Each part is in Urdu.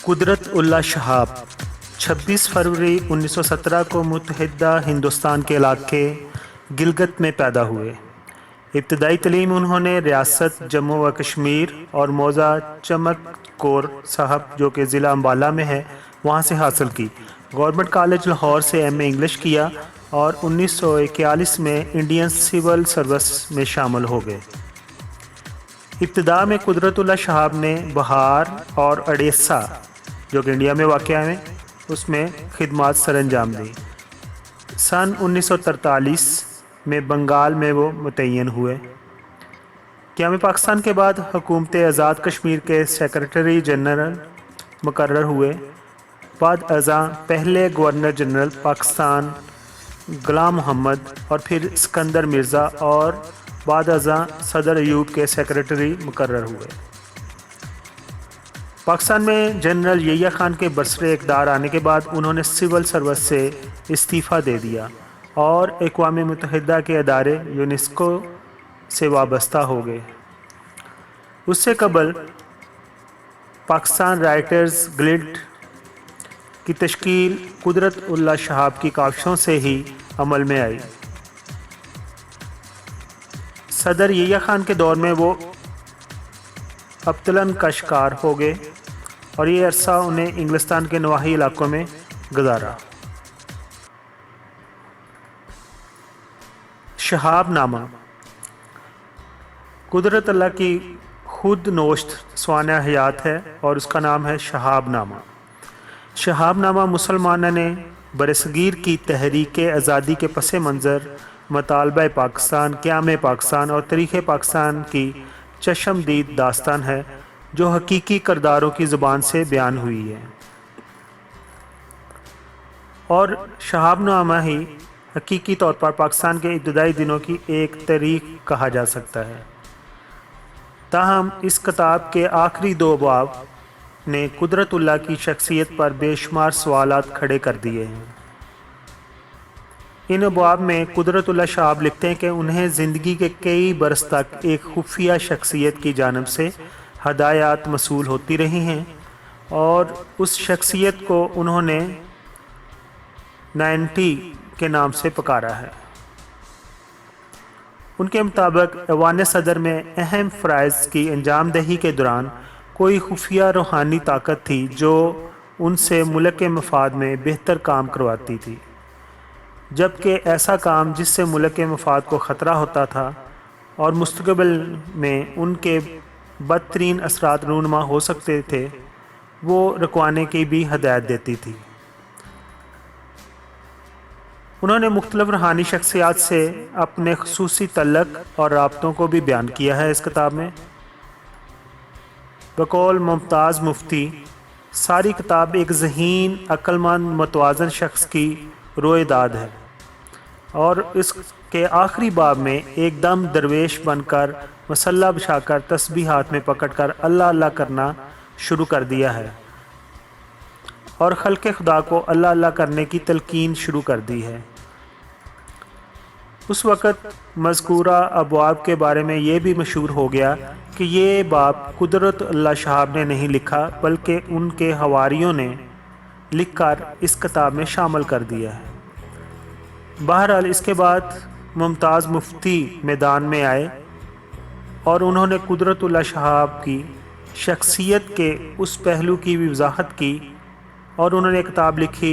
قدرت اللہ شہاب 26 فروری 1917 کو متحدہ ہندوستان کے علاقے گلگت میں پیدا ہوئے۔ ابتدائی تعلیم انہوں نے ریاست جموں و کشمیر اور موضع چمکور صاحب جو کہ ضلع امبالہ میں ہے وہاں سے حاصل کی۔ گورنمنٹ کالج لاہور سے ایم اے انگلش کیا اور 1941 میں انڈین سول سروس میں شامل ہو گئے۔ ابتدا میں قدرت اللہ شہاب نے بہار اور اڑیسہ جو کہ انڈیا میں واقع ہیں اس میں خدمات سر انجام دی۔ سن 1943 میں بنگال میں وہ متعین ہوئے۔ قیام پاکستان کے بعد حکومت آزاد کشمیر کے سیکرٹری جنرل مقرر ہوئے۔ بعد ازاں پہلے گورنر جنرل پاکستان غلام محمد اور پھر اسکندر مرزا اور بعد ازاں صدر ایوب کے سیکرٹری مقرر ہوئے۔ پاکستان میں جنرل یحییٰ خان کے برسر اقتدار آنے کے بعد انہوں نے سول سروس سے استعفیٰ دے دیا اور اقوام متحدہ کے ادارے یونیسکو سے وابستہ ہو گئے۔ اس سے قبل پاکستان رائٹرز گلڈ کی تشکیل قدرت اللہ شہاب کی کاوشوں سے ہی عمل میں آئی۔ صدر یحییٰ خان کے دور میں وہ ابطلاً کا شکار ہو گئے اور یہ عرصہ انہیں انگلستان کے نواحی علاقوں میں گزارا۔ شہاب نامہ قدرت اللہ کی خود نوشت سوانح حیات ہے اور اس کا نام ہے شہاب نامہ۔ شہاب نامہ مسلمانوں نے برصغیر کی تحریک آزادی کے پس منظر مطالبہ پاکستان، قیام پاکستان اور تاریخ پاکستان کی چشمدید داستان ہے جو حقیقی کرداروں کی زبان سے بیان ہوئی ہے، اور شہاب نامہ ہی حقیقی طور پر پاکستان کے ابتدائی دنوں کی ایک تاریخ کہا جا سکتا ہے۔ تاہم اس کتاب کے آخری 2 ابواب نے قدرت اللہ کی شخصیت پر بے شمار سوالات کھڑے کر دیے ہیں۔ ان ابواب میں قدرت اللہ شہاب لکھتے ہیں کہ انہیں زندگی کے کئی برس تک ایک خفیہ شخصیت کی جانب سے ہدایات موصول ہوتی رہی ہیں اور اس شخصیت کو انہوں نے 90 کے نام سے پکارا ہے۔ ان کے مطابق ایوان صدر میں اہم فرائض کی انجام دہی کے دوران کوئی خفیہ روحانی طاقت تھی جو ان سے ملک کے مفاد میں بہتر کام کرواتی تھی، جبکہ ایسا کام جس سے ملک کے مفاد کو خطرہ ہوتا تھا اور مستقبل میں ان کے بدترین اثرات رونما ہو سکتے تھے وہ رکوانے کی بھی ہدایت دیتی تھی۔ انہوں نے مختلف روحانی شخصیات سے اپنے خصوصی تعلق اور رابطوں کو بھی بیان کیا ہے۔ اس کتاب میں بقول ممتاز مفتی ساری کتاب ایک ذہین، عقل مند، متوازن شخص کی روئے داد ہے، اور اس کے آخری باب میں ایک دم درویش بن کر مسلح بچھا کر تسبیح ہاتھ میں پکڑ کر اللہ اللہ کرنا شروع کر دیا ہے اور خلق خدا کو اللہ اللہ کرنے کی تلقین شروع کر دی ہے۔ اس وقت مذکورہ ابواب کے بارے میں یہ بھی مشہور ہو گیا کہ یہ باب قدرت اللہ شہاب نے نہیں لکھا بلکہ ان کے حواریوں نے لکھ کر اس کتاب میں شامل کر دیا ہے۔ بہرحال اس کے بعد ممتاز مفتی میدان میں آئے اور انہوں نے قدرت اللہ شہاب کی شخصیت کے اس پہلو کی بھی وضاحت کی اور انہوں نے کتاب لکھی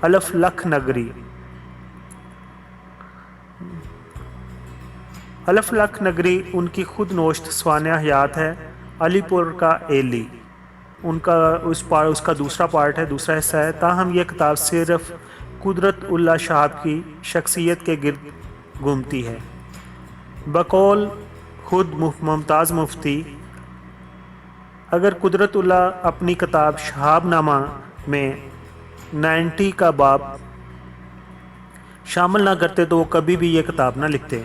الف لکھ نگری۔ الف لکھ نگری ان کی خود نوشت سوانح حیات ہے۔ علی پور کا ایلی ان کا اس کا دوسرا پارٹ ہے، دوسرا حصہ ہے۔ تاہم یہ کتاب صرف قدرت اللہ شہاب کی شخصیت کے گرد گھومتی ہے۔ بقول خود ممتاز مفتی اگر قدرت اللہ اپنی کتاب شہاب نامہ میں 90 کا باب شامل نہ کرتے تو وہ کبھی بھی یہ کتاب نہ لکھتے۔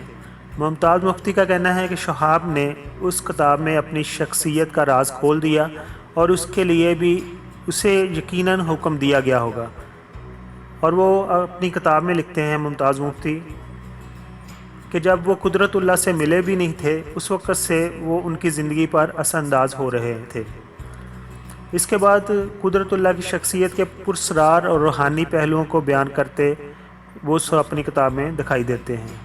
ممتاز مفتی کا کہنا ہے کہ شہاب نے اس کتاب میں اپنی شخصیت کا راز کھول دیا اور اس کے لیے بھی اسے یقیناً حکم دیا گیا ہوگا، اور وہ اپنی کتاب میں لکھتے ہیں ممتاز مفتی کہ جب وہ قدرت اللہ سے ملے بھی نہیں تھے اس وقت سے وہ ان کی زندگی پر اثر انداز ہو رہے تھے۔ اس کے بعد قدرت اللہ کی شخصیت کے پراسرار اور روحانی پہلوؤں کو بیان کرتے وہ سب اپنی کتاب میں دکھائی دیتے ہیں۔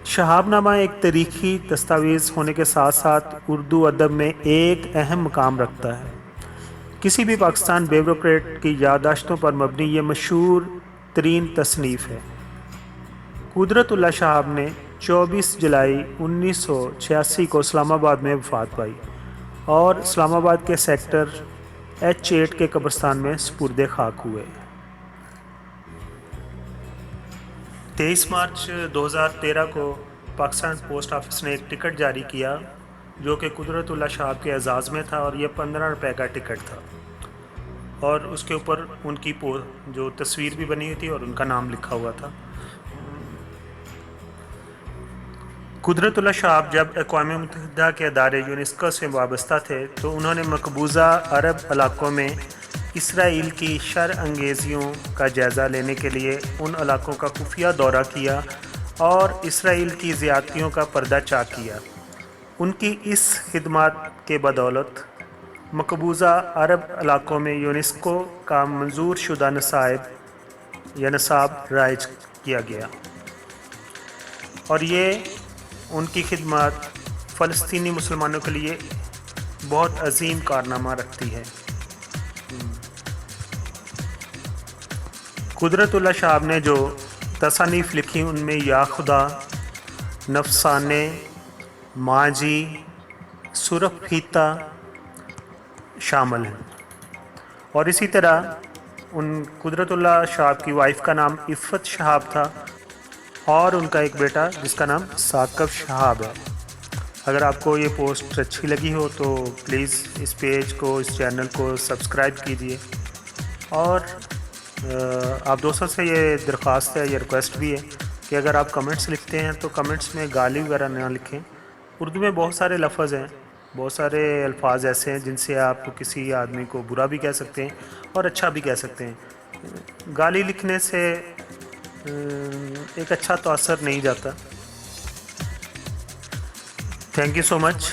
شہاب نامہ ایک تاریخی دستاویز ہونے کے ساتھ ساتھ اردو ادب میں ایک اہم مقام رکھتا ہے۔ کسی بھی پاکستان بیوروکریٹ کی یادداشتوں پر مبنی یہ مشہور ترین تصنیف ہے۔ قدرت اللہ شہاب نے 24 جولائی 1986 کو اسلام آباد میں وفات پائی اور اسلام آباد کے سیکٹر H8 کے قبرستان میں سپرد خاک ہوئے۔ 23 مارچ 2013 کو پاکستان پوسٹ آفس نے ایک ٹکٹ جاری کیا جو کہ قدرت اللہ شہاب کے اعزاز میں تھا، اور یہ 15 روپے کا ٹکٹ تھا، اور اس کے اوپر ان کی جو تصویر بھی بنی ہوئی تھی اور ان کا نام لکھا ہوا تھا۔ قدرت اللہ شہاب جب اقوام متحدہ کے ادارے یونیسکو سے وابستہ تھے تو انہوں نے مقبوضہ عرب علاقوں میں اسرائیل کی شر انگیزیوں کا جائزہ لینے کے لیے ان علاقوں کا خفیہ دورہ کیا اور اسرائیل کی زیادتیوں کا پردہ چاک کیا۔ ان کی اس خدمات کے بدولت مقبوضہ عرب علاقوں میں یونیسکو کا منظور شدہ نصاب رائج کیا گیا، اور یہ ان کی خدمات فلسطینی مسلمانوں کے لیے بہت عظیم کارنامہ رکھتی ہے۔ قدرت اللہ شہاب نے جو تصانیف لکھی ان میں یا خدا، نفسانے، ماجی، سرخ پھیتا شامل ہیں، اور اسی طرح قدرت اللہ شہاب کی وائف کا نام عفت شہاب تھا اور ان کا ایک بیٹا جس کا نام ثاقب شہاب ہے۔ اگر آپ کو یہ پوسٹ اچھی لگی ہو تو پلیز اس پیج کو، اس چینل کو سبسکرائب کیجیے، اور آپ دوستوں سے یہ درخواست ہے، یہ ریکویسٹ بھی ہے کہ اگر آپ کمنٹس لکھتے ہیں تو کمنٹس میں گالی وغیرہ نہ لکھیں۔ اردو میں بہت سارے لفظ ہیں، بہت سارے الفاظ ایسے ہیں جن سے آپ کسی آدمی کو برا بھی کہہ سکتے ہیں اور اچھا بھی کہہ سکتے ہیں۔ گالی لکھنے سے ایک اچھا تاثر نہیں جاتا۔ Thank you so much.